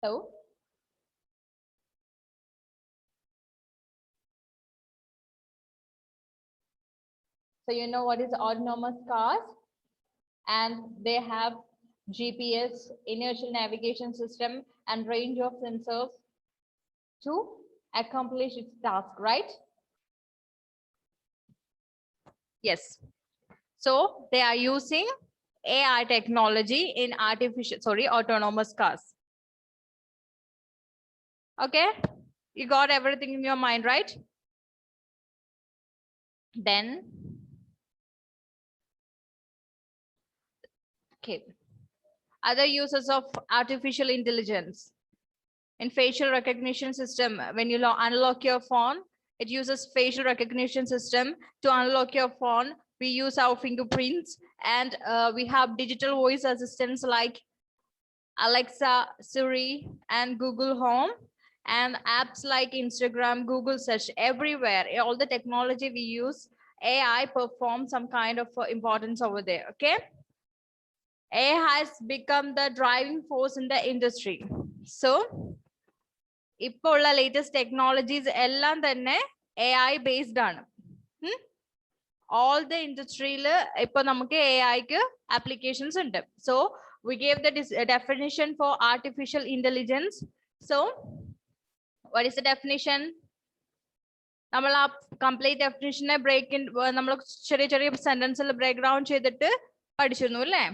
So you know what is autonomous cars, and they have GPS, inertial navigation system, and range of sensors to accomplish its task, right? Yes. So they are using AI technology in autonomous cars. Okay, you got everything in your mind, right? Then, okay, other uses of artificial intelligence in facial recognition system. When you unlock your phone, it uses facial recognition system to unlock your phone. We use our fingerprints, and we have digital voice assistants like Alexa, Siri, and Google Home, and apps like Instagram, Google Search, everywhere. All the technology we use, AI performs some kind of importance over there. Okay, AI has become the driving force in the industry. So ഇപ്പോൾ ഉള്ള latest technologies എല്ലാം തന്നെ AI based ആണ്. All the industry ഇപ്പൊ നമുക്ക് AI ക്ക് applications ഉണ്ട്. So we gave the definition for artificial intelligence. So what is the definition? നമ്മൾ ആ കംപ്ലീറ്റ് ഡെഫിനിഷനെ നമ്മൾ ചെറിയ ചെറിയ സെന്റൻസിൽ ബ്രേക്ക് ഡൗൺ ചെയ്തിട്ട് പഠിച്ചിരുന്നു അല്ലേ?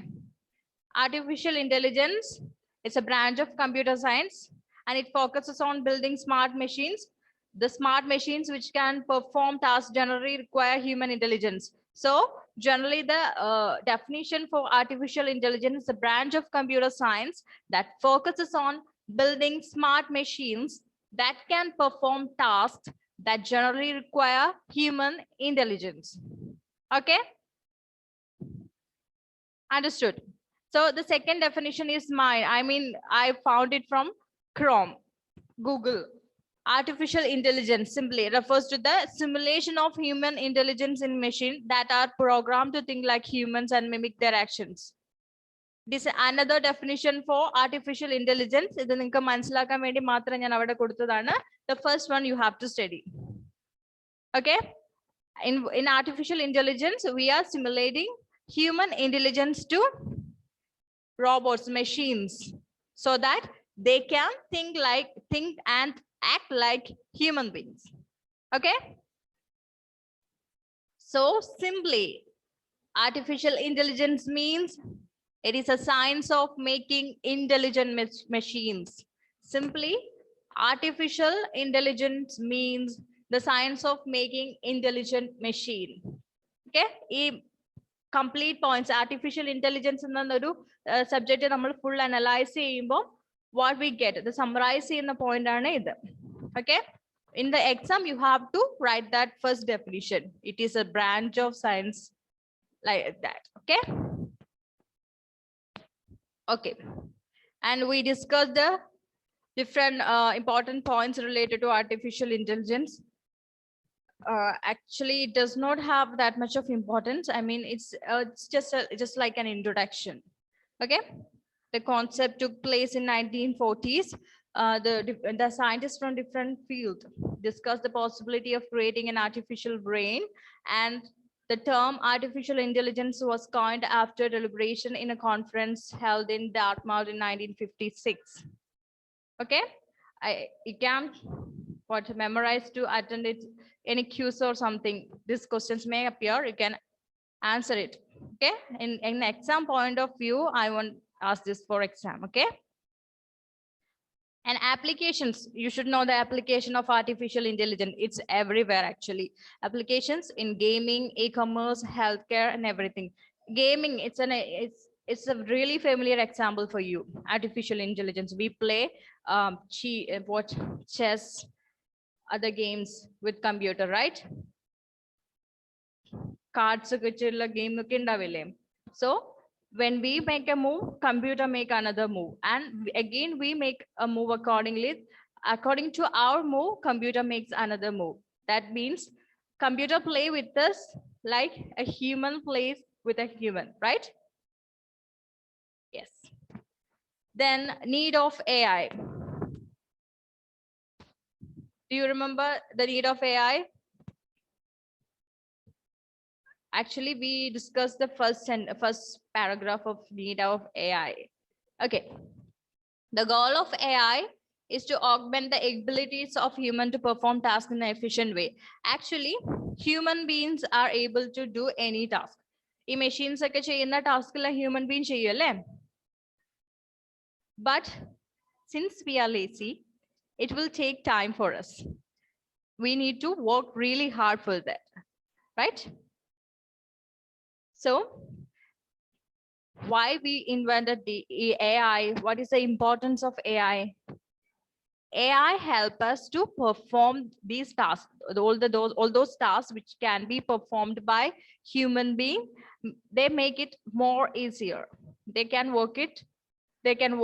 Artificial intelligence is a branch of computer science, and it focuses on building smart machines. The smart machines which can perform tasks generally require human intelligence. So generally the definition for artificial intelligence is a branch of computer science that focuses on building smart machines that can perform tasks that generally require human intelligence. Okay, understood. So the second definition is mine. I mean, I found it from Chrome, Google. Artificial intelligence simply refers to the simulation of human intelligence in machines that are programmed to think like humans and mimic their actions. This is another definition for artificial intelligence. ഇത് നിങ്ങൾക്ക് മനസ്സിലാക്കാൻ വേണ്ടി മാത്രം ഞാൻ അവിടെ കൊടുത്തതാണ്. The first one you have to study. Okay, in artificial intelligence we are simulating human intelligence to robots, machines, so that they can think and act like human beings. Okay, so simply artificial intelligence means it is a science of making intelligent machines. Simply artificial intelligence means the science of making intelligent machine. Okay, complete points artificial intelligence എന്നൊരു subject നമ്മൾ full analyze ചെയ്യുമ്പോൾ what we get, the summarize ചെയ്യുന്ന point ആണ് ഇത്. Okay, in the exam you have to write that first definition. It is a branch of science like that. Okay, okay, and we discussed the different important points related to artificial intelligence. Actually it does not have that much of importance. I mean, it's just like an introduction. Okay, the concept took place in 1940s. The scientists from different fields discussed the possibility of creating an artificial brain, and the term artificial intelligence was coined after deliberation in a conference held in Dartmouth in 1956. Okay, you can memorize to attend it, any quiz or something. These questions may appear, you can answer it. Okay, in exam point of view, I want ask this for exam. Okay, and applications, you should know the application of artificial intelligence. It's everywhere actually. Applications in gaming, e-commerce, healthcare, and everything. Gaming, it's a really familiar example for you. Artificial intelligence, we play chess, other games with computer, right? Cards game. So when we make a move, computer make another move, and again we make a move accordingly. According to our move, computer makes another move. That means computer play with us like a human plays with a human, right? Yes. Then need of AI. Do you remember the need of AI? Actually, we discussed the first paragraph of need of AI. Okay. The goal of AI is to augment the abilities of human to perform tasks in an efficient way. Actually, human beings are able to do any task. ഈ machines ഒക്കെ ചെയ്യുന്ന task human being ചെയ്യല്ലേ? But since we are lazy, it will take time for us. We need to work really hard for that, right? So why we invented the AI? What is the importance of AI? AI help us to perform these tasks, all those tasks which can be performed by human being. They make it more easier. They can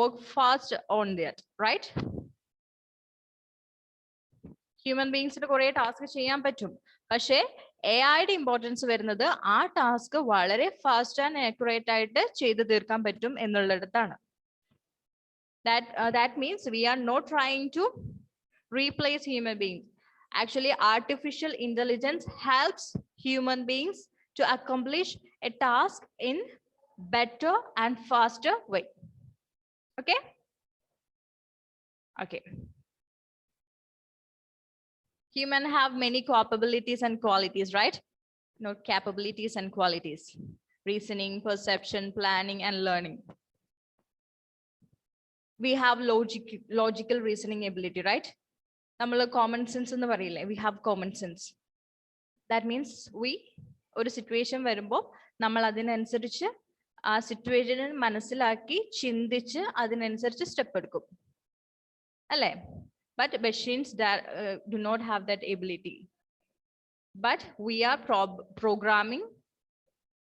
work fast on that, right? Human beings കുറെ task ചെയ്യാൻ പറ്റും. പക്ഷേ AI-യുടെ importance വരുന്നത് ആ task വളരെ fast and accurate ആയിട്ട് ചെയ്തു തീർക്കാൻ പറ്റും എന്നുള്ളിടത്താണ്. That means we are not trying to replace human beings. Actually, artificial intelligence helps human beings to accomplish a task in better and faster way. Okay? Okay. Human have many capabilities and qualities, right? Not capabilities and qualities. Reasoning, perception, planning, and learning. We have logical reasoning ability, right? നമ്മൾ common sense എന്ന് പറയില്ലേ? We have common sense. That means ഒരു situation വരുമ്പോൾ നമ്മൾ അതിനനുസരിച്ച് ആ സിറ്റുവേഷനെ മനസ്സിലാക്കി ചിന്തിച്ച് അതിനനുസരിച്ച് സ്റ്റെപ്പ് എടുക്കും അല്ലേ? But machines that do not have that ability. But we are programming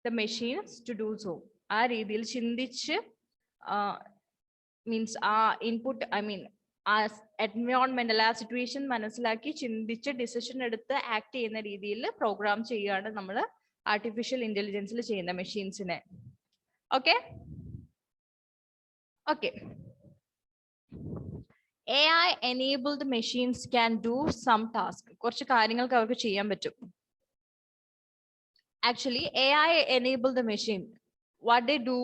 the machines to do so. ആ രീതിയിൽ ചിന്തിച്ച് means input, I mean ആ എൻവയോൺമെന്റൽ ആ സിറ്റുവേഷൻ മനസ്സിലാക്കി ചിന്തിച്ച് ഡിസിഷൻ എടുത്ത് ആക്ട് ചെയ്യുന്ന രീതിയിൽ പ്രോഗ്രാം ചെയ്യുകയാണ് നമ്മൾ ആർട്ടിഫിഷ്യൽ ഇന്റലിജൻസിൽ ചെയ്യുന്ന മെഷീൻസിനെ. Okay okay. AI enabled machines can do some task. കുറച്ച് കാര്യങ്ങൾക്ക് അവർക്ക് ചെയ്യാൻ പറ്റും. Actually, AI enabled the machine. What they do?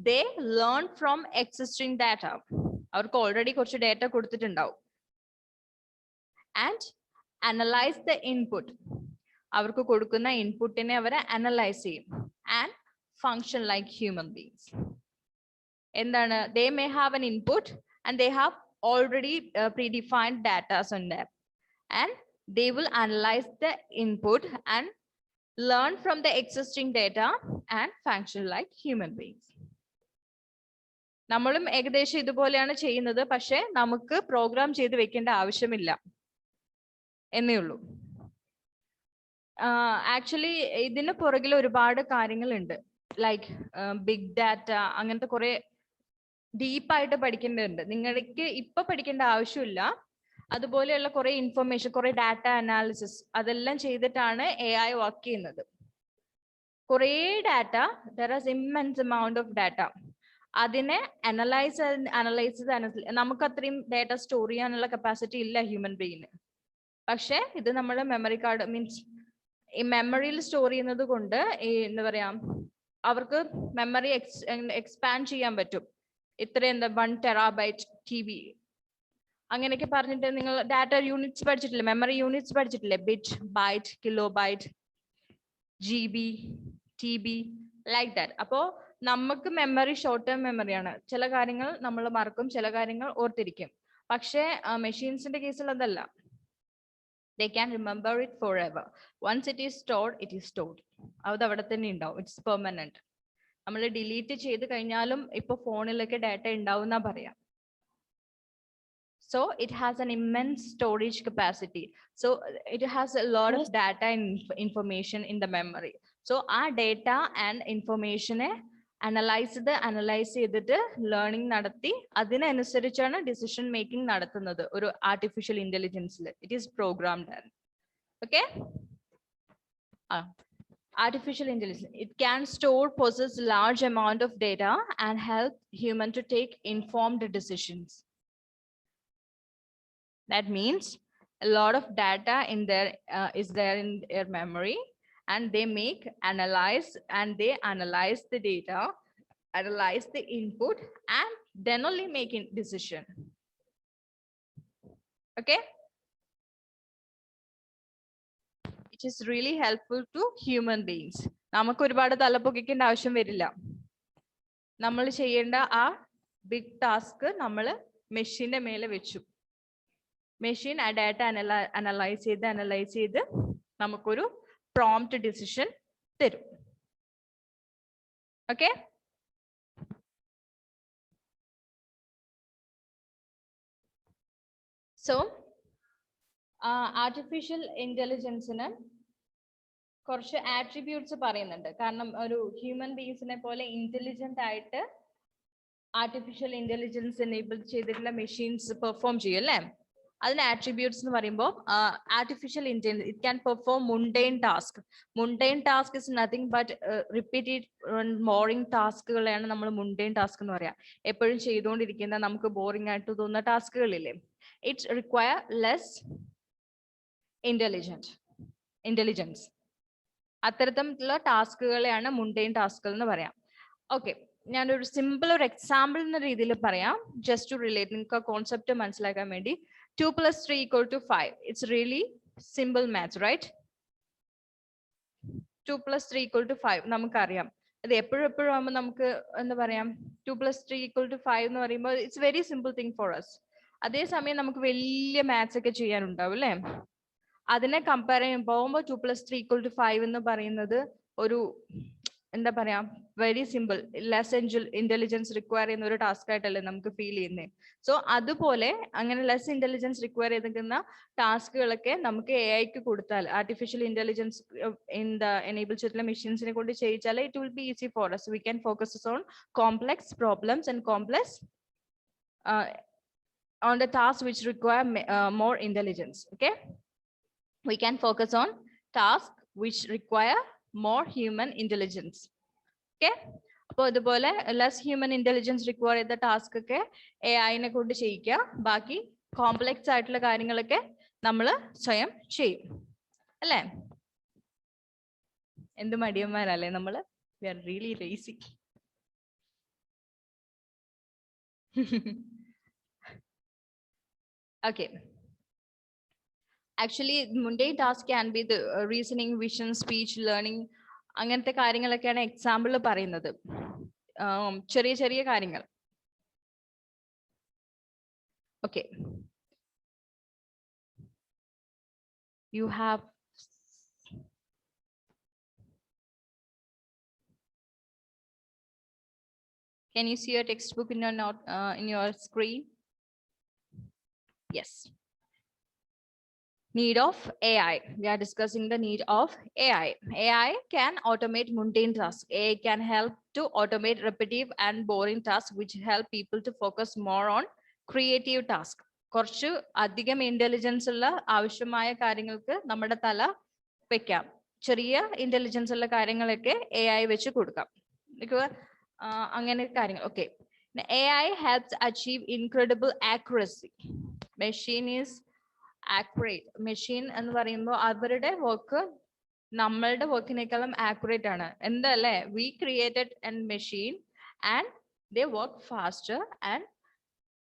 They learn from existing data. അവർക്ക് ഓൾറെഡി കുറച്ച് ഡേറ്റ കൊടുത്തിട്ടുണ്ടാവും. And analyze the input. അവർക്ക് കൊടുക്കുന്ന ഇൻപുട്ടിനെ അവരെ അനലൈസ് ചെയ്യും. And function like human beings. എന്താണ്? They may have an input and they have already predefined data on there, and they will analyze the input and learn from the existing data and function like human beings. നമ്മളും ഏകദേശം ഇതുപോലെയാണ് ചെയ്യുന്നത്, പക്ഷേ നമുക്ക് programme ചെയ്ത് വെക്കേണ്ട ആവശ്യമില്ല എന്നേ ഉള്ളൂ. ആക്ച്വലി ഇതിന് പുറകിൽ ഒരുപാട് കാര്യങ്ങളുണ്ട്. ലൈക്ക് ബിഗ് ഡാറ്റ, അങ്ങനത്തെ കുറെ ഡീപ്പായിട്ട് പഠിക്കേണ്ടതുണ്ട്. നിങ്ങൾക്ക് ഇപ്പൊ പഠിക്കേണ്ട ആവശ്യമില്ല. അതുപോലെയുള്ള കുറെ ഇൻഫർമേഷൻ, കുറെ ഡാറ്റ അനാലിസിസ്, അതെല്ലാം ചെയ്തിട്ടാണ് AI വർക്ക് ചെയ്യുന്നത്. കുറെ data, there as immense amount of data. അതിനെ അനലൈസ് നമുക്ക് അത്രയും ഡാറ്റ സ്റ്റോർ ചെയ്യാനുള്ള കപ്പാസിറ്റി ഇല്ല ഹ്യൂമൻ ബീയിന്. പക്ഷെ ഇത് നമ്മുടെ മെമ്മറി കാർഡ് മീൻസ് ഈ മെമ്മറിയിൽ സ്റ്റോർ ചെയ്യുന്നത് കൊണ്ട് എന്താ പറയാ, അവർക്ക് മെമ്മറി എക്സ്പാൻഡ് ചെയ്യാൻ പറ്റും. ഇത്രയും 1 TB TB അങ്ങനെയൊക്കെ പറഞ്ഞിട്ട് നിങ്ങൾ ഡാറ്റ യൂണിറ്റ്സ് പഠിച്ചിട്ടില്ലേ? മെമ്മറി യൂണിറ്റ്സ് പഠിച്ചിട്ടില്ലേ? Bit, byte, kilobyte, GB, TB, like that. അപ്പോ നമുക്ക് മെമ്മറി ഷോർട്ട് ടേം മെമ്മറിയാണ്. ചില കാര്യങ്ങൾ നമ്മൾ മറക്കും, ചില കാര്യങ്ങൾ ഓർത്തിരിക്കും. പക്ഷേ മെഷീൻസിന്റെ കേസിൽ അതല്ല. They can remember it forever. Once it is stored, it is stored. അത് അവിടെ തന്നെ ഉണ്ടാവും. It's permanent. നമ്മൾ ഡിലീറ്റ് ചെയ്ത് കഴിഞ്ഞാലും ഇപ്പൊ ഫോണിലൊക്കെ ഡാറ്റ ഉണ്ടാവും എന്നാ പറയാം. So it has an immense storage capacity. So it has a lot of data and information in the memory. So our data and information analyse ചെയ്തിട്ട് ലേണിംഗ് നടത്തി അതിനനുസരിച്ചാണ് ഡിസിഷൻ മേക്കിംഗ് നടത്തുന്നത് ഒരു ആർട്ടിഫിഷ്യൽ ഇന്റലിജൻസിൽ. It is programmed. Okay. Artificial intelligence, it can store, possess large amount of data and help human to take informed decisions. That means a lot of data in there is there in their memory, and they analyze the data, analyze the input, and then only make a decision. Okay, which is really helpful to human beings. നമുക്ക് ഒരുപാട് തലപ്പൊക്കിക്കേണ്ട ആവശ്യം വരില്ല. നമ്മൾ ചെയ്യേണ്ട ആ big task നമ്മൾ മെഷീന്റെ മേലെ വെച്ചു. മെഷീൻ ആ ഡാറ്റ അനലൈസ് ചെയ്ത് നമുക്കൊരു പ്രോംപ്റ്റ് ഡിസിഷൻ തരും. ഓക്കെ, സോ ആർട്ടിഫിഷ്യൽ ഇന്റലിജൻസിന് കുറച്ച് ആട്രിബ്യൂട്ട്സ് പറയുന്നുണ്ട്. കാരണം ഒരു ഹ്യൂമൻ ബീങ്സിനെ പോലെ ഇന്റലിജന്റ് ആയിട്ട് ആർട്ടിഫിഷ്യൽ ഇന്റലിജൻസ് എനേബിൾ ചെയ്തിട്ടുള്ള മെഷീൻസ് പെർഫോം ചെയ്യും അല്ലേ? അതിന് ആട്രിബ്യൂട്ട്സ് എന്ന് പറയുമ്പോൾ artificial intelligence it can perform mundane task. Mundane task is nothing but repeated boring ടാസ്കുകളെയാണ് നമ്മൾ മുണ്ടെയിൻ ടാസ്ക് എന്ന് പറയാം. എപ്പോഴും ചെയ്തുകൊണ്ടിരിക്കുന്ന നമുക്ക് ബോറിംഗ് ആയിട്ട് തോന്നുന്ന ടാസ്കുകളില്ലേ, ഇറ്റ്സ് റിക്വയർ ലെസ് ഇന്റലിജൻസ്. അത്തരത്തിലുള്ള ടാസ്കുകളെയാണ് മുണ്ടെയിൻ ടാസ്കുകൾ എന്ന് പറയാം. ഓക്കെ, ഞാനൊരു സിമ്പിൾ ഒരു എക്സാമ്പിൾ എന്ന രീതിയിൽ പറയാം, ജസ്റ്റ് ടു റിലേറ്റ്, നിങ്ങൾക്ക് കോൺസെപ്റ്റ് മനസ്സിലാക്കാൻ വേണ്ടി. 2 + 3 = 5. It's really simple maths, right? 2 + 3 = 5 നമുക്കറിയാം. അത് എപ്പോഴും ആകുമ്പോൾ നമുക്ക് എന്താ പറയാം, 2 + 3 = 5 എന്ന് പറയുമ്പോൾ it's very simple thing for us. അതേസമയം നമുക്ക് വലിയ മാത്സ് ഒക്കെ ചെയ്യാനുണ്ടാവും അല്ലേ? അതിനെ കമ്പയർ ചെയ്യുമ്പോൾ 2 + 3 = 5 എന്ന് പറയുന്നത് ഒരു എന്താ പറയാ, very simple, less intelligence require ചെയ്യുന്ന ഒരു ടാസ്ക് ആയിട്ടല്ലേ നമുക്ക് ഫീൽ ചെയ്യുന്നത്. സോ അതുപോലെ അങ്ങനെ ലെസ് ഇന്റലിജൻസ് റിക്വയർ ചെയ്തിരിക്കുന്ന ടാസ്കുകളൊക്കെ നമുക്ക് AI കൊടുത്താൽ, artificial intelligence in the enable ചെയ്തിട്ടുള്ള മെഷീൻസിനെ കൊണ്ട് ചെയ്യിച്ചാൽ it will be easy for us. We can focus on complex problems and on the tasks which require more intelligence. Okay, we can focus on tasks which require more human intelligence. Okay, അപ്പോൾ അതുപോലെ less human intelligence require ചെയ്ത task ഒക്കെ AI-നെ കൊണ്ട് ചെയ്യിക്കുക. ബാക്കി complex ആയിട്ടുള്ള കാര്യങ്ങളൊക്കെ നമ്മൾ സ്വയം ചെയ്യും അല്ലേ? എന്ത് മടിയന്മാരല്ലേ നമ്മള്? We are really lazy. Okay, actually mundane task can be the reasoning, vision, speech, learning, അങ്ങനത്തെ കാര്യങ്ങളൊക്കെയാണ് എക്സാമ്പിൾ പറയുന്നത്. ചെറിയ ചെറിയ കാര്യങ്ങൾ. Okay, you have can you see your textbook in your note in your screen? Yes. Need of AI. We are discussing the need of AI. AI can automate mundane tasks. AI can help to automate repetitive and boring tasks, which help people to focus more on creative tasks. കുറച്ച് അധികം intelligence ഉള്ള ആവശ്യമായ കാര്യങ്ങൾക്ക് നമ്മുടെ തല വെക്കാം. ചെറിയ intelligence ഉള്ള കാര്യങ്ങളൊക്കെ AI വെച്ച് കൊടുക്കാം. അങ്ങനെ കാര്യങ്ങൾ. Okay, AI helps achieve incredible accuracy. Machine is accurate. Machine എന്ന് പറയുമ്പോൾ അവരുടെ വർക്ക് നമ്മളുടെ വർക്കിനേക്കാളും ആക്യുറേറ്റ് ആണ്. എന്തല്ലേ, we created a machine and they work faster and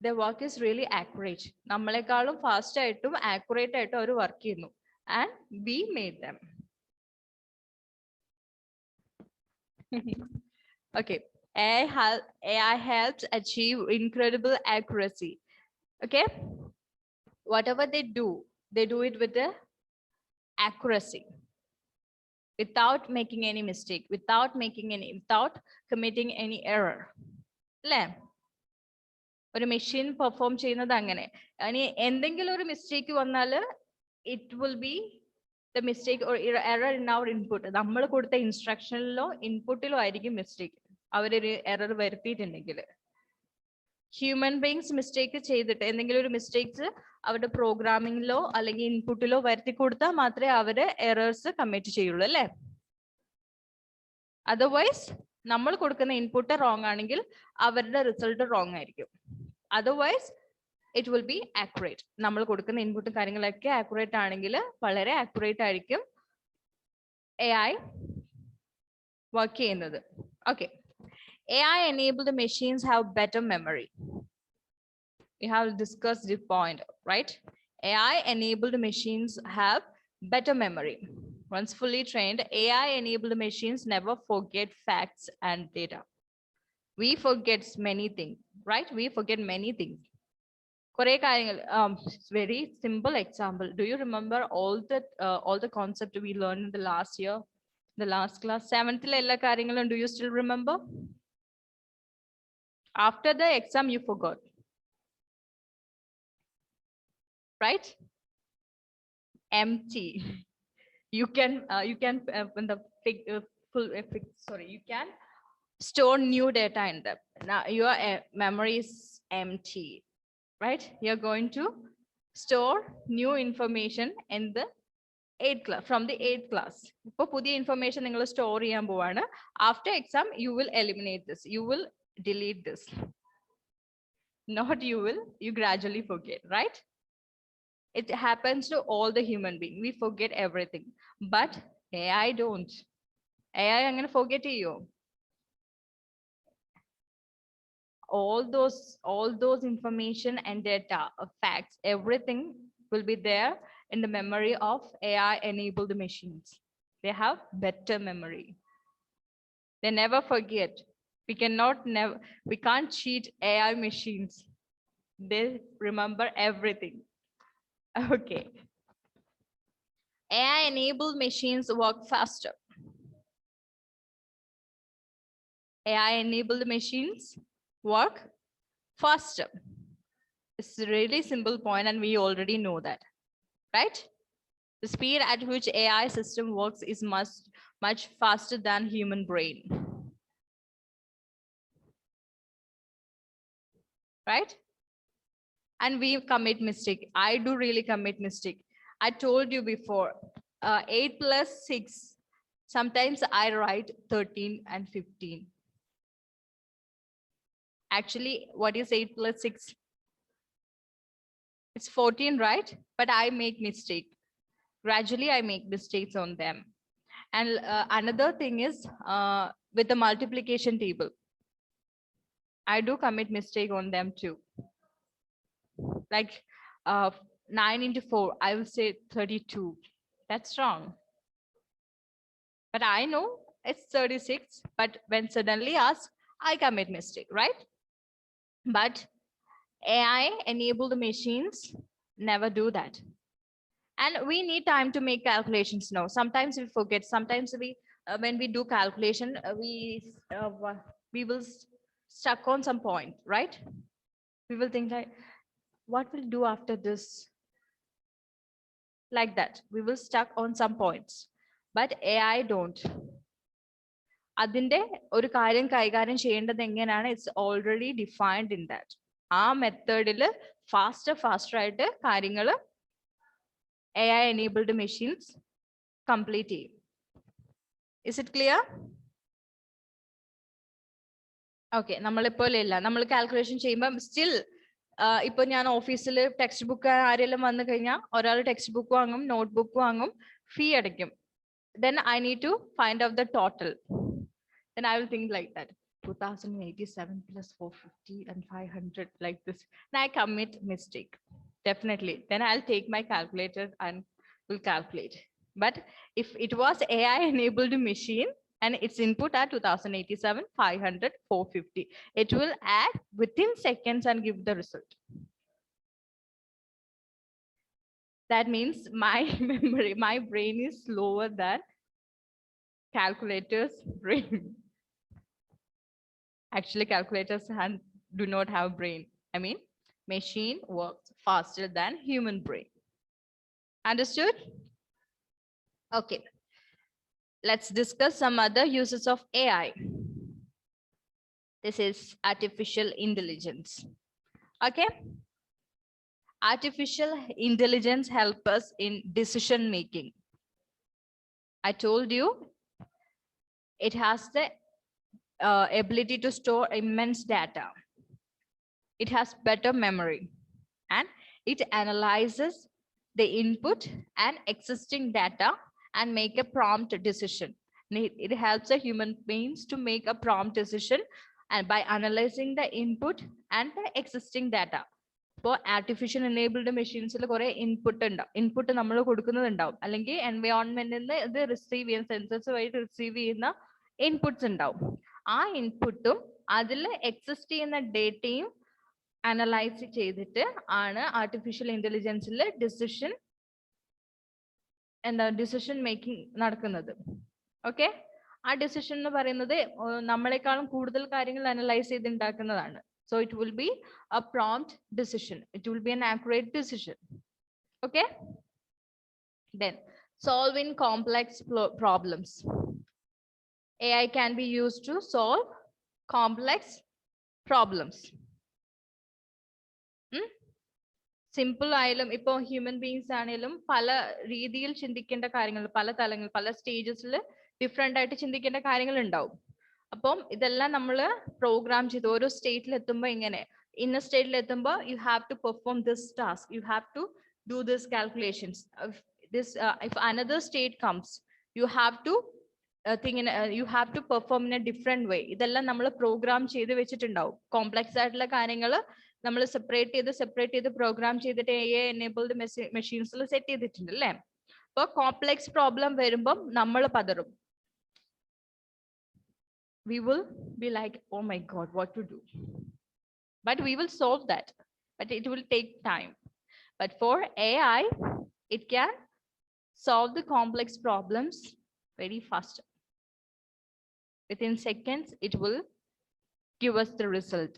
their work is really accurate. നമ്മളെക്കാളും ഫാസ്റ്റ് ആയിട്ടും ആക്യുറേറ്റ് ആയിട്ടും അവർ വർക്ക് ചെയ്യുന്നു and we made them. Okay, AI helps achieve incredible accuracy. Okay, whatever they do it with the accuracy, without making any mistake, without committing any error. അല്ലേ? ഒരു machine perform ചെയ്യുന്നത് അങ്ങനെ. ഇനി എന്തെങ്കിലും ഒരു മിസ്റ്റേക്ക് വന്നാൽ it will be the mistake or error in our input. നമ്മൾ കൊടുത്ത ഇൻസ്ട്രക്ഷനിലോ ഇൻപുട്ടിലോ ആയിരിക്കും മിസ്റ്റേക്ക്, അവരൊരു എറർ വരുത്തിയിട്ടുണ്ടെങ്കിൽ. ഹ്യൂമൻ ബീങ്സ് മിസ്റ്റേക്ക് ചെയ്തിട്ട് എന്തെങ്കിലും ഒരു മിസ്റ്റേക്സ് അവരുടെ പ്രോഗ്രാമിങ്ങിലോ അല്ലെങ്കിൽ ഇൻപുട്ടിലോ വരുത്തി കൊടുത്താൽ മാത്രമേ അവര് എറേഴ്സ് കമ്മിറ്റ് ചെയ്യുള്ളൂ അല്ലേ? അതർവൈസ് നമ്മൾ കൊടുക്കുന്ന ഇൻപുട്ട് റോങ് ആണെങ്കിൽ അവരുടെ റിസൾട്ട് റോങ് ആയിരിക്കും. Otherwise it will be accurate. നമ്മൾ കൊടുക്കുന്ന ഇൻപുട്ടും കാര്യങ്ങളൊക്കെ ആക്യുറേറ്റ് ആണെങ്കിൽ വളരെ ആക്യുറേറ്റ് ആയിരിക്കും AI വർക്ക് ചെയ്യുന്നത്. Okay. AI enabled machines have better memory. We have discussed the point, right? AI enabled machines have better memory. Once fully trained, AI enabled machines never forget facts and data. We forget many things, right? We forget many things. Very simple example. Do you remember all the concept we learned in the last year, the last class? 7th do you still remember? After the exam, you forgot, right? Empty. You can when the you can store new data in them. Now your memory is empty, right? You're going to store new information in the 8th class, from the 8th class. Ipo pudhiya information ningal store cheyan povana. After exam, you will eliminate this. You will delete this. Not you will, you gradually forget, right? It happens to all the human beings. We forget everything, but AI don't. AI angane forget you. All those information and data, facts, everything will be there in the memory of AI enabled machines. They have better memory. They never forget. We can't cheat AI machines. They remember everything. Okay. AI enabled machines work faster. AI enabled machines work faster. It's a really simple point and we already know that, right? The speed at which AI system works is much faster than human brain. Right? And we commit mistake. I do really commit mistake. I told you before, 8 plus 6. Sometimes I write 13 and 15. Actually, what is 8 plus 6? It's 14, right? But I make mistake. Gradually, I make mistakes on them. And another thing is with the multiplication table. I do commit mistake on them too. Like 9 into 4, I will say 32. That's wrong. But I know it's 36. But when suddenly asked, I commit mistake, right? But AI enabled machines never do that. And we need time to make calculations now. Sometimes we forget. Sometimes we, when we do calculation, we will stuck on some point, right? We will think like, what will do after this? Like that. We will stuck on some points. But AI don't. അതിന്റെ ഒരു കാര്യം കൈകാര്യം ചെയ്യേണ്ടത് എങ്ങനെയാണ്? It's already defined in that. ആ മെത്തേഡിൽ faster ആയിട്ട് കാര്യങ്ങൾ AI enabled machines complete ചെയ്യും. Is it clear? Okay, നമ്മളിപ്പോൾ ഇല്ല. നമ്മൾ കാൽക്കുലേഷൻ ചെയ്യുമ്പോൾ സ്റ്റിൽ ഇപ്പൊ ഞാൻ ഓഫീസിൽ ടെക്സ്റ്റ് ബുക്ക് ആരെങ്കിലും വന്നു കഴിഞ്ഞാൽ ഒരാൾ ടെക്സ്റ്റ് ബുക്ക് വാങ്ങും, നോട്ട് ബുക്ക് വാങ്ങും, ഫീ അടയ്ക്കും. Then I need to find out the total. Then I will think like that. 2087 plus 450 and 500 like this. And I commit mistake. Definitely. Then I'll take my calculator and will calculate. But if it was AI enabled machine and its input are 2087, 500, 450, it will add within seconds and give the result. That means my memory, my brain is slower than calculator's brain. Actually, calculators do not have brain. I mean, machine works faster than human brain. Understood? Okay. Let's discuss some other uses of AI. This is artificial intelligence. Okay. Artificial intelligence helps us in decision making. I told you it has the ability to store immense data. It has better memory. and it analyzes the input and existing data and make a prompt decision. It helps the human beings to make a prompt decision and by analyzing the input and the existing data. ഇപ്പോൾ artificial enabled മെഷീൻസിൽ കുറെ input നമ്മൾ കൊടുക്കുന്നുണ്ടാവും, അല്ലെങ്കിൽ എൻവയോൺമെന്റിൽ നിന്ന് ഇത് receive ചെയ്യുന്ന sensors വഴി receive ചെയ്യുന്ന inputs ഉണ്ടാവും. ആ ഇൻപുട്ടും അതിൽ എക്സിസ്റ്റ് ചെയ്യുന്ന ഡേറ്റയും അനലൈസ് ചെയ്തിട്ട് ആണ് ആർട്ടിഫിഷ്യൽ ഇന്റലിജൻസിൽ ഡിസിഷൻ മേക്കിംഗ് നടക്കുന്നത്. ഓക്കെ, ആ ഡിസിഷൻ എന്ന് പറയുന്നത് നമ്മളെക്കാളും കൂടുതൽ കാര്യങ്ങൾ അനലൈസ് ചെയ്ത് ഉണ്ടാക്കുന്നതാണ്. So it will be a prompt decision. It will be an accurate decision. Okay. Then solving complex problems. AI can be used to solve complex problems. Simple ആയാലും ഇപ്പൊ ഹ്യൂമൻ ബീങ്സ് ആണെങ്കിലും പല രീതിയിൽ ചിന്തിക്കേണ്ട കാര്യങ്ങൾ, പല തലങ്ങൾ, പല സ്റ്റേജസിൽ ഡിഫറെന്റ് ആയിട്ട് ചിന്തിക്കേണ്ട കാര്യങ്ങൾ ഉണ്ടാവും. അപ്പം ഇതെല്ലാം നമ്മൾ പ്രോഗ്രാം ചെയ്ത് ഓരോ സ്റ്റേറ്റിൽ എത്തുമ്പോൾ ഇങ്ങനെ ഇന്ന സ്റ്റേറ്റിൽ എത്തുമ്പോൾ you have to perform this task, you have to do this calculations, if another state comes you have to you have to perform in a different way. ഇതെല്ലാം നമ്മൾ പ്രോഗ്രാം ചെയ്ത് വെച്ചിട്ടുണ്ടാവും. കോംപ്ലക്സ് ആയിട്ടുള്ള കാര്യങ്ങൾ നമ്മൾ സെപ്പറേറ്റ് ചെയ്ത് പ്രോഗ്രാം ചെയ്തിട്ട് AI enabled മെഷീൻസിൽ set ചെയ്തിട്ടുണ്ട് അല്ലേ. അപ്പോൾ കോംപ്ലക്സ് പ്രോബ്ലം വരുമ്പം നമ്മൾ പതറും. We will be like, oh my God, what to do? But we will solve that. But it will take time. But for AI, it can solve the complex problems very fast. Within seconds, it will give us the result.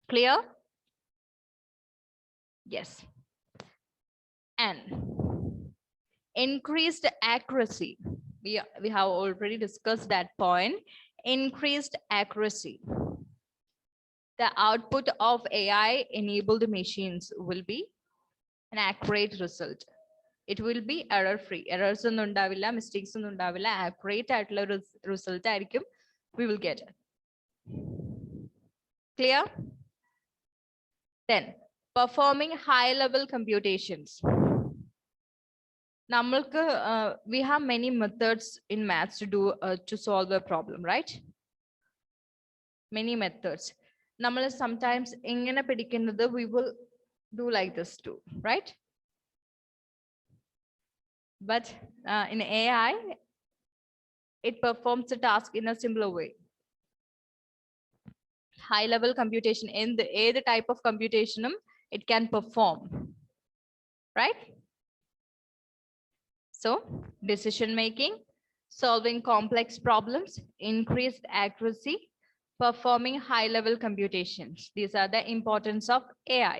Clear? Yes. And increased accuracy. We have already discussed that point. Increased accuracy. The output of AI enabled machines will be an accurate result. It will be error free. Errors ഒന്നും ഉണ്ടാവില്ല, mistakes ഒന്നും ഉണ്ടാവില്ല, accurate ആയിട്ടുള്ള result ആയിരിക്കും we will get. Clear? Then performing high level computations. We have many methods in maths to solve a problem, right? Many methods. Sometimes we will do like this too, right? But in AI, it performs the task in a simpler way. High level computation in the type of computation it can perform, right? So decision making, solving complex problems, increased accuracy, performing high level computations. These are the importance of AI.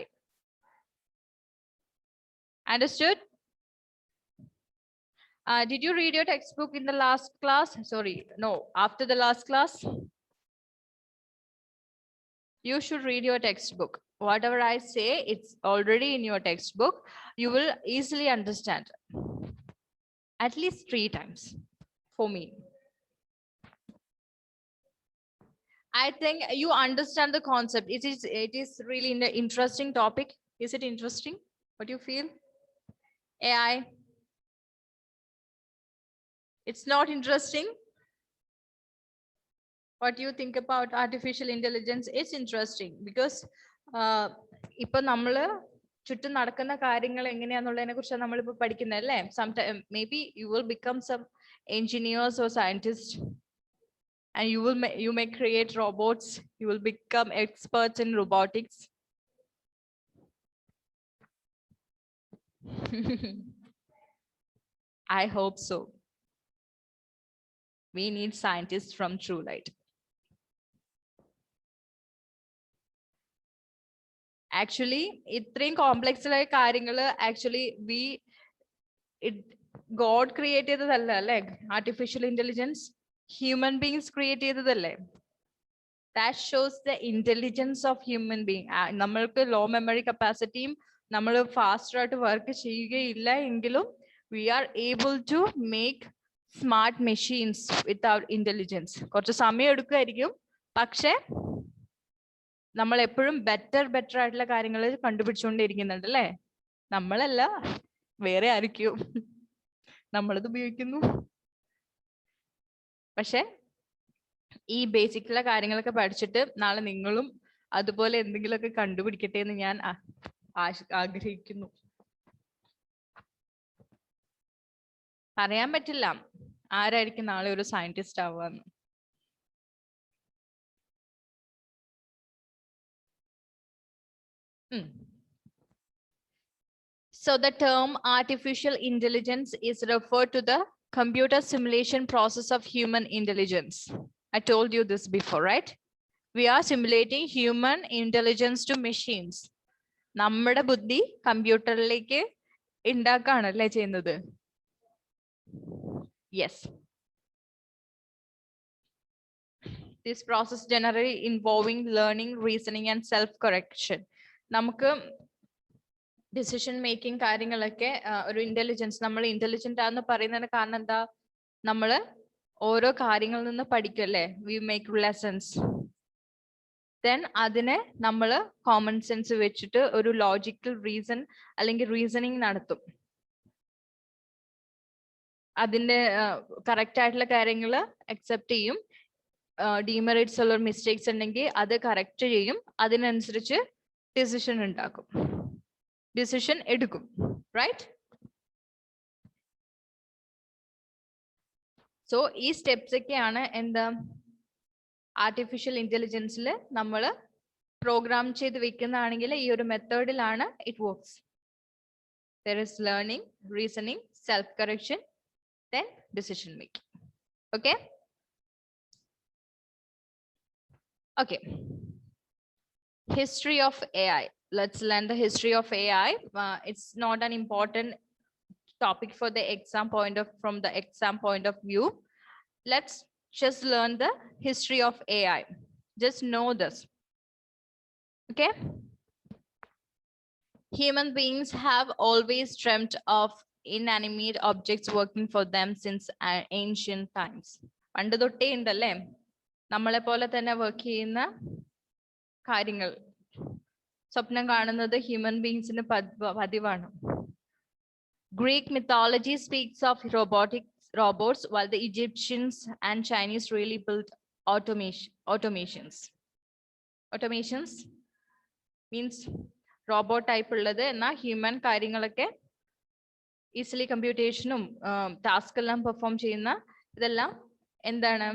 Understood? Did you read your textbook in the last class? Sorry, no, after the last class. You should read your textbook. Whatever I say, it's already in your textbook. You will easily understand. At least 3 times for me. I think you understand the concept. It is really an interesting topic. Is it interesting? What do you feel? AI? It's not interesting? What do you think about artificial intelligence? It's interesting because ipo nammal ചുറ്റും നടക്കുന്ന കാര്യങ്ങൾ എങ്ങനെയാന്നുള്ളതിനെ കുറിച്ച് നമ്മൾ ഇപ്പോൾ പഠിക്കുന്നല്ലേ. Sometime maybe you will become some engineers or scientists and you may create robots. You will become experts in robotics. I hope so. We need scientists from TrueLight. Actually, ഇത്രയും complex ആയ കാര്യങ്ങൾ actually God create ചെയ്തതല്ല അല്ലെ. Artificial intelligence human beings create ചെയ്തതല്ലേ. That shows the intelligence of human being. നമ്മൾക്ക് low memory കപ്പാസിറ്റിയും നമ്മൾ faster ആയിട്ട് വർക്ക് ചെയ്യുകയില്ല എങ്കിലും we are able to make smart machines with our intelligence. കുറച്ച് സമയം എടുക്കുമായിരിക്കും, പക്ഷെ നമ്മൾ എപ്പോഴും ബെറ്റർ ആയിട്ടുള്ള കാര്യങ്ങൾ കണ്ടുപിടിച്ചുകൊണ്ടിരിക്കുന്നുണ്ട് അല്ലേ? നമ്മളല്ല, വേറെ ആയിരിക്കും. നമ്മളത് ഉപയോഗിക്കുന്നു. പക്ഷെ ഈ ബേസിക്കുള്ള കാര്യങ്ങളൊക്കെ പഠിച്ചിട്ട് നാളെ നിങ്ങളും അതുപോലെ എന്തെങ്കിലുമൊക്കെ കണ്ടുപിടിക്കട്ടെ എന്ന് ഞാൻ ആഗ്രഹിക്കുന്നു. പറയാൻ പറ്റില്ല ആരായിരിക്കും നാളെ ഒരു scientist ആവുകയെന്ന്. So the term artificial intelligence is referred to the computer simulation process of human intelligence. I told you this before, right? We are simulating human intelligence to machines. നമ്മുടെ ബുദ്ധി കമ്പ്യൂട്ടറിലേക്ക് ഉണ്ടാക്കാണല്ലേ ചെയ്യുന്നത്. Yes. This process generally involving learning, reasoning and self-correction. നമുക്ക് decision making കാര്യങ്ങളൊക്കെ ഒരു intelligence, നമ്മൾ intelligent ആണെന്ന് പറയുന്നതിന് കാരണം എന്താ? നമ്മള് ഓരോ കാര്യങ്ങളിൽ നിന്ന് പഠിക്കല്ലേ, വി മേക്ക് ലെസൺസ്. ദെൻ അതിനെ നമ്മൾ കോമൺ സെൻസ് വെച്ചിട്ട് ഒരു ലോജിക്കൽ റീസൺ അല്ലെങ്കിൽ റീസണിങ് നടത്തും. അതിന്റെ കറക്റ്റ് ആയിട്ടുള്ള കാര്യങ്ങൾ അക്സെപ്റ്റ് ചെയ്യും. ഡീമെറിറ്റ്സ് ഉള്ള മിസ്റ്റേക്സ് ഉണ്ടെങ്കിൽ അത് കറക്റ്റ് ചെയ്യും. അതിനനുസരിച്ച് ഡിസിഷൻ ഉണ്ടാക്കും, ഡിസിഷൻ എടുക്കും. റൈറ്റ്? സോ ഈ സ്റ്റെപ്സ് ഒക്കെയാണ് എന്താ ആർട്ടിഫിഷ്യൽ ഇന്റലിജൻസിൽ നമ്മൾ പ്രോഗ്രാം ചെയ്ത് വെക്കുന്നതാണെങ്കിൽ ഈ ഒരു മെത്തേഡിലാണ് it works. There is learning, reasoning, self correction, then decision making. Okay? Okay. History of AI. Let's learn the history of AI. It's not an important topic for the exam from the exam point of view. Let's just learn the history of AI. Just know this. Okay. Human beings have always dreamt of inanimate objects working for them since ancient times. പണ്ട് തൊട്ടേ ഉണ്ടല്ലേ നമ്മളെ പോലെ തന്നെ work ചെയ്യുന്ന കാര്യങ്ങൾ സ്വപ്നം കാണുന്നത് ഹ്യൂമൻ ബീങ്സിന് പതിവാണ്. Greek mythology speaks of robots, while the Egyptians and Chinese really built automations. Automations means robot type ഉള്ളത്, എന്നാൽ ഹ്യൂമൻ കാര്യങ്ങളൊക്കെ ഈസിലി കമ്പ്യൂട്ടേഷനും ടാസ്ക് എല്ലാം പെർഫോം ചെയ്യുന്ന ഇതെല്ലാം എന്താണ്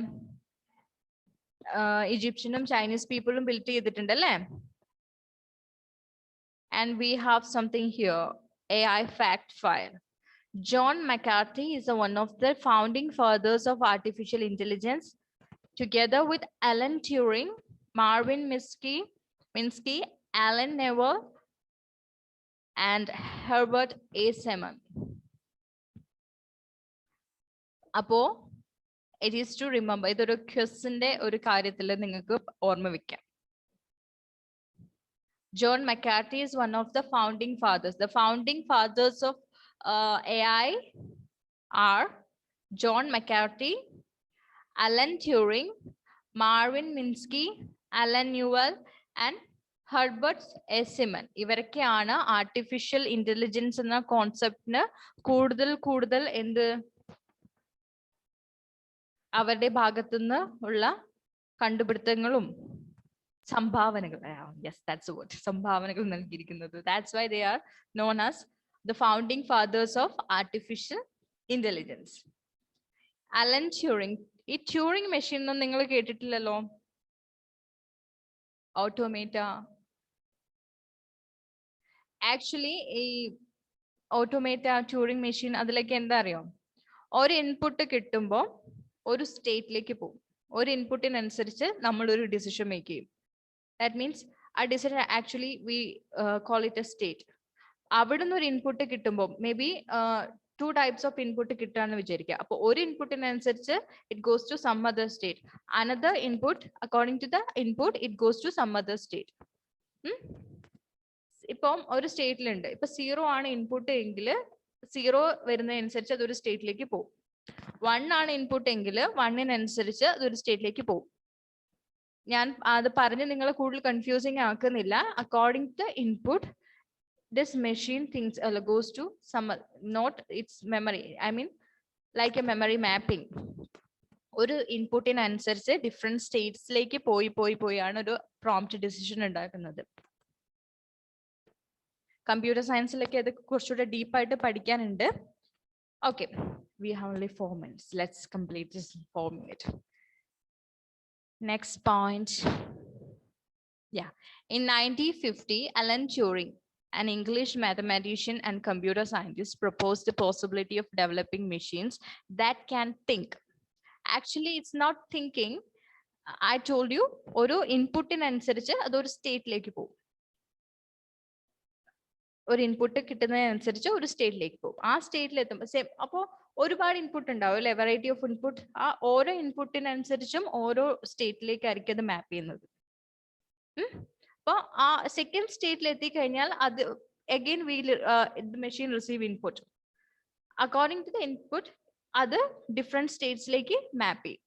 ഈജിപ്ഷ്യനും ചൈനീസ് പീപ്പിളും ബിൽഡ് ചെയ്തിട്ടുണ്ട് അല്ലേ? And we have something here, AI fact file. John McCarthy is one of the founding fathers of artificial intelligence, together with Alan Turing, Marvin Minsky, Alan Neville, and Herbert A. Simon. അപ്പോ it is to remember, ഇതൊരു ക്വസ്റ്റിന്റെ ഒരു കാര്യത്തിൽ നിങ്ങൾക്ക് ഓർമ്മ വെക്കാം. John McCarthy is one of the founding fathers. The founding fathers of AI are John McCarthy, Alan Turing, Marvin Minsky, Alan Newell, and Herbert A. Simon. ഇവരൊക്കെയാണ് artificial intelligence എന്ന കോൺസെപ്റ്റിന് കൂടുതൽ എന്ത് അവരുടെ ഭാഗത്തുനിന്ന് ഉള്ള കണ്ടുപിടുത്തങ്ങളും സംഭാവനകൾ, yes, that's the word, സംഭാവനകൾ നൽകിയിരിക്കുന്നത്. That's why they are known as the founding fathers of artificial intelligence. Alan Turing. ഈ ട്യൂറിംഗ് മെഷീൻ ഒന്നും നിങ്ങൾ കേട്ടിട്ടില്ലല്ലോ? ഓട്ടോമേറ്റ. ആക്ച്വലി ഈ ഓട്ടോമേറ്റ ട്യൂറിംഗ് മെഷീൻ അതിലേക്ക് എന്താ അറിയോ? ഒരു ഇൻപുട്ട് കിട്ടുമ്പോൾ ഒരു സ്റ്റേറ്റിലേക്ക് പോകും. ഒരു ഇൻപുട്ടിനനുസരിച്ച് നമ്മൾ ഒരു ഡിസിഷൻ മേക്ക് ചെയ്യും. That means a decision actually we call it a state. അവിടുന്ന് ഒരു ഇൻപുട്ട് കിട്ടുമ്പോൾ may be 2 types of input കിട്ടാന്ന് വിചാരിക്കുക. അപ്പോൾ ഒരു ഇൻപുട്ടിനനുസരിച്ച് it goes to some other state. Another input, according to the input, it goes to some other state. ഇപ്പം ഒരു സ്റ്റേറ്റിലുണ്ട്. ഇപ്പൊ 0 ആണ് ഇൻപുട്ട് എങ്കിൽ 0 വരുന്നതനുസരിച്ച് അതൊരു സ്റ്റേറ്റിലേക്ക് പോകും. 1 ആണ് ഇൻപുട്ട് എങ്കിൽ 1-നനുസരിച്ച് അതൊരു സ്റ്റേറ്റിലേക്ക് പോകും. ഞാൻ അത് പറഞ്ഞ് നിങ്ങൾ കൂടുതൽ കൺഫ്യൂസിങ് ആക്കുന്നില്ല. According to input this machine thinks goes to some not its memory, I mean like a memory mapping. ഒരു ഇൻപുട്ടിനനുസരിച്ച് ഡിഫറെന്റ് സ്റ്റേറ്റ്സിലേക്ക് പോയാണ് ഒരു പ്രോംപ്റ്റ് ഡിസിഷൻ ഉണ്ടാക്കുന്നത്. കമ്പ്യൂട്ടർ സയൻസിലൊക്കെ അത് കുറച്ചുകൂടെ ഡീപ്പായിട്ട് പഠിക്കാനുണ്ട്. Okay, we have only 4 minutes. Let's complete this 4 minutes. Next point. Yeah, in 1950, Alan Turing, an English mathematician and computer scientist, proposed the possibility of developing machines that can think. Actually, it's not thinking. I told you, oru input in അനുസരിച്ച് അതൊരു സ്റ്റേറ്റിലേക്ക് പോകും. ഒരു input കിട്ടുന്നതിനനുസരിച്ച് ഒരു സ്റ്റേറ്റിലേക്ക് പോകും. ആ സ്റ്റേറ്റിൽ എത്തുമ്പോൾ സെയിം. അപ്പോൾ ഒരുപാട് ഇൻപുട്ട് ഉണ്ടാവും അല്ലെ, വെറൈറ്റി ഓഫ് ഇൻപുട്ട്. ആ ഓരോ ഇൻപുട്ടിനനുസരിച്ചും ഓരോ സ്റ്റേറ്റിലേക്കായിരിക്കും അത് മാപ്പ് ചെയ്യുന്നത്. അപ്പോൾ ആ സെക്കൻഡ് സ്റ്റേറ്റിൽ എത്തിക്കഴിഞ്ഞാൽ അത് again the machine receive input. According to the input, അത് different സ്റ്റേറ്റ്സിലേക്ക് മാപ്പ് ചെയ്യും.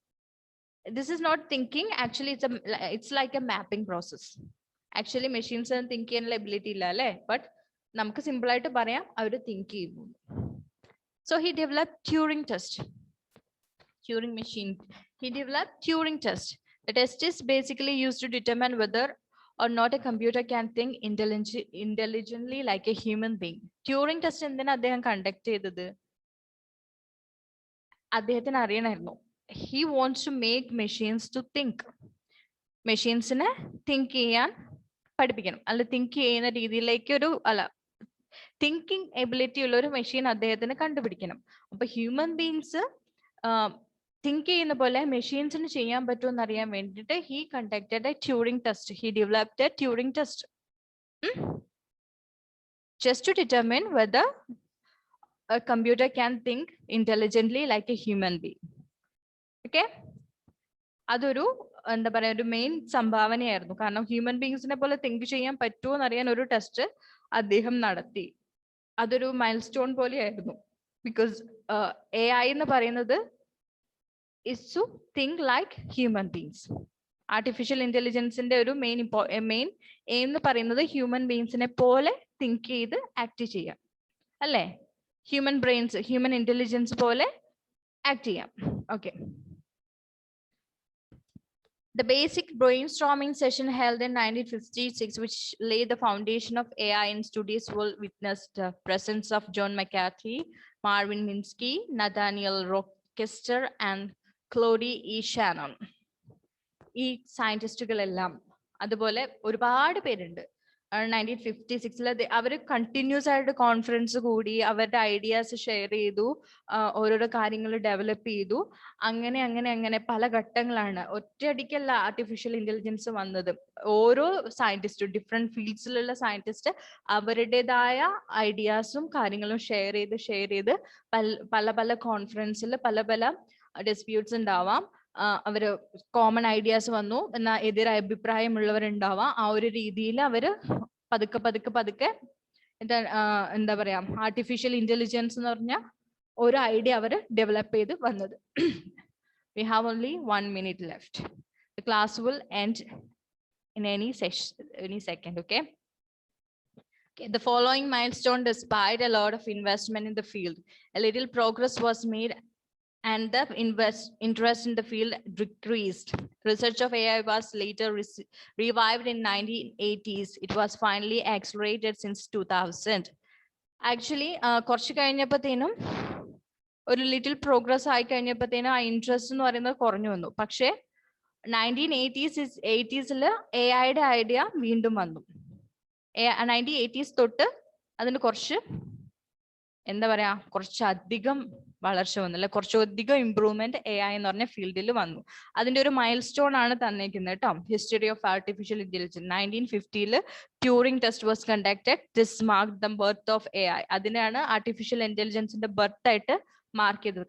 This is not thinking. Actually, it's like a mapping process. Actually, machines think ചെയ്യാനുള്ള എബിലിറ്റി ഇല്ല അല്ലേ, ബട്ട് നമുക്ക് സിമ്പിൾ ആയിട്ട് പറയാം അവർ തിങ്ക് ചെയ്യുന്നു. So he developed Turing test. Turing machine. He developed Turing test. The test is basically used to determine whether or not a computer can think intelligently like a human being. Turing test എന്തിനാ അദ്ദേഹം conduct ചെയ്തത്? അദ്ദേഹത്തിന് അറിയണമായിരുന്നു. He wants to make machines to think. മെഷീൻസിനെ think ചെയ്യാൻ പഠിപ്പിക്കണം, അല്ല think ചെയ്യുന്ന രീതിയിലേക്ക് ഒരു തിങ്കിങ് എബിലിറ്റി ഉള്ള ഒരു മെഷീൻ അദ്ദേഹത്തിന് കണ്ടുപിടിക്കണം. അപ്പൊ ഹ്യൂമൻ ബീങ്സ് തിങ്ക് ചെയ്യുന്ന പോലെ മെഷീൻസിന് ചെയ്യാൻ പറ്റുമെന്ന് അറിയാൻ വേണ്ടിയിട്ട് he conducted a Turing test. He developed a Turing test just to determine whether a computer can think intelligently like a human being. Okay, അതൊരു എന്താ പറയാ ഒരു മെയിൻ സംഭാവനയായിരുന്നു. കാരണം ഹ്യൂമൻ ബീങ്സിനെ പോലെ തിങ്ക് ചെയ്യാൻ പറ്റുമോ എന്നറിയാൻ ഒരു ടെസ്റ്റ് അദ്ദേഹം നടത്തി. അതൊരു മൈൽ സ്റ്റോൺ പോലെയായിരുന്നു. ബിക്കോസ് AI എന്ന് പറയുന്നത് is to think like human beings. Artificial ഇന്റലിജൻസിന്റെ ഒരു മെയിൻ എയിം എന്ന് പറയുന്നത് ഹ്യൂമൻ ബീങ്സിനെ പോലെ തിങ്ക് ചെയ്ത് ആക്ട് ചെയ്യാം അല്ലേ. ഹ്യൂമൻ ബ്രെയിൻസ് ഹ്യൂമൻ ഇന്റലിജൻസ് പോലെ ആക്ട് ചെയ്യാം. Okay. The basic brainstorming session held in 1956, which laid the foundation of AI in today's world, witnessed the presence of John McCarthy, Marvin Minsky, Nathaniel Rochester, and Claude E. Shannon. ഈ സയന്റിസ്റ്റുകളെല്ലാം അതുപോലെ ഒരുപാട് പേരുണ്ട്. 1956 അവർ continuous ആയിട്ട് conference കൂടി അവരുടെ ideas share ചെയ്തു, ഓരോരോ കാര്യങ്ങൾ ഡെവലപ്പ് ചെയ്തു. അങ്ങനെ അങ്ങനെ അങ്ങനെ പല ഘട്ടങ്ങളാണ്. ഒറ്റയടിക്കല്ല ആർട്ടിഫിഷ്യൽ ഇന്റലിജൻസ് വന്നത്. ഓരോ സയന്റിസ്റ്റും ഡിഫറെന്റ് ഫീൽഡ്സിലുള്ള സയന്റിസ്റ്റ് അവരുടേതായ ഐഡിയാസും കാര്യങ്ങളും ഷെയർ ചെയ്ത് പല പല കോൺഫറൻസിൽ പല പല ഡിസ്പ്യൂട്ട്സ് ഉണ്ടാവാം. അവര് കോമൺ ഐഡിയാസ് വന്നു, എന്നാൽ എതിരെ അഭിപ്രായമുള്ളവരുണ്ടാവാം. ആ ഒരു രീതിയിൽ അവര് പതുക്കെ എന്താ പറയാ ആർട്ടിഫിഷ്യൽ ഇന്റലിജൻസ് എന്ന് പറഞ്ഞ ഒരു ഐഡിയ അവര് ഡെവലപ്പ് ചെയ്ത് വന്നത്. We have only 1 minute left. The class will end in any second. Okay. The following milestone, despite a lot of investment in the field, a little progress was made and the interest in the field decreased. Research of AI was later revived in 1980s. It was finally accelerated since 2000. Actually, കുറച്ച് കഴിഞ്ഞപ്പോഴത്തേനും ഒരു little progress ആയി കഴിഞ്ഞപ്പോഴത്തേനും ആ interest എന്ന് പറയുന്നത് കുറഞ്ഞു വന്നു. പക്ഷേ 1980s AI-യുടെ ഐഡിയ വീണ്ടും വന്നു. 1980s തൊട്ട് അതിന് കുറച്ച് എന്താ പറയാ കുറച്ചധികം വളർച്ച വന്നു, അല്ലെ കുറച്ചധികം ഇംപ്രൂവ്മെന്റ് AI എന്ന് പറഞ്ഞ ഫീൽഡിൽ വന്നു. അതിന്റെ ഒരു മൈൽ സ്റ്റോൺ ആണ് തന്നേക്കുന്നത് കേട്ടോ. History of artificial intelligence 1950 Turing test was conducted. This mark the birth of AI. അതിനാണ് ആർട്ടിഫിഷ്യൽ ഇന്റലിജൻസിന്റെ ബർത്ത് ആയിട്ട് മാർക്ക് ചെയ്തത്.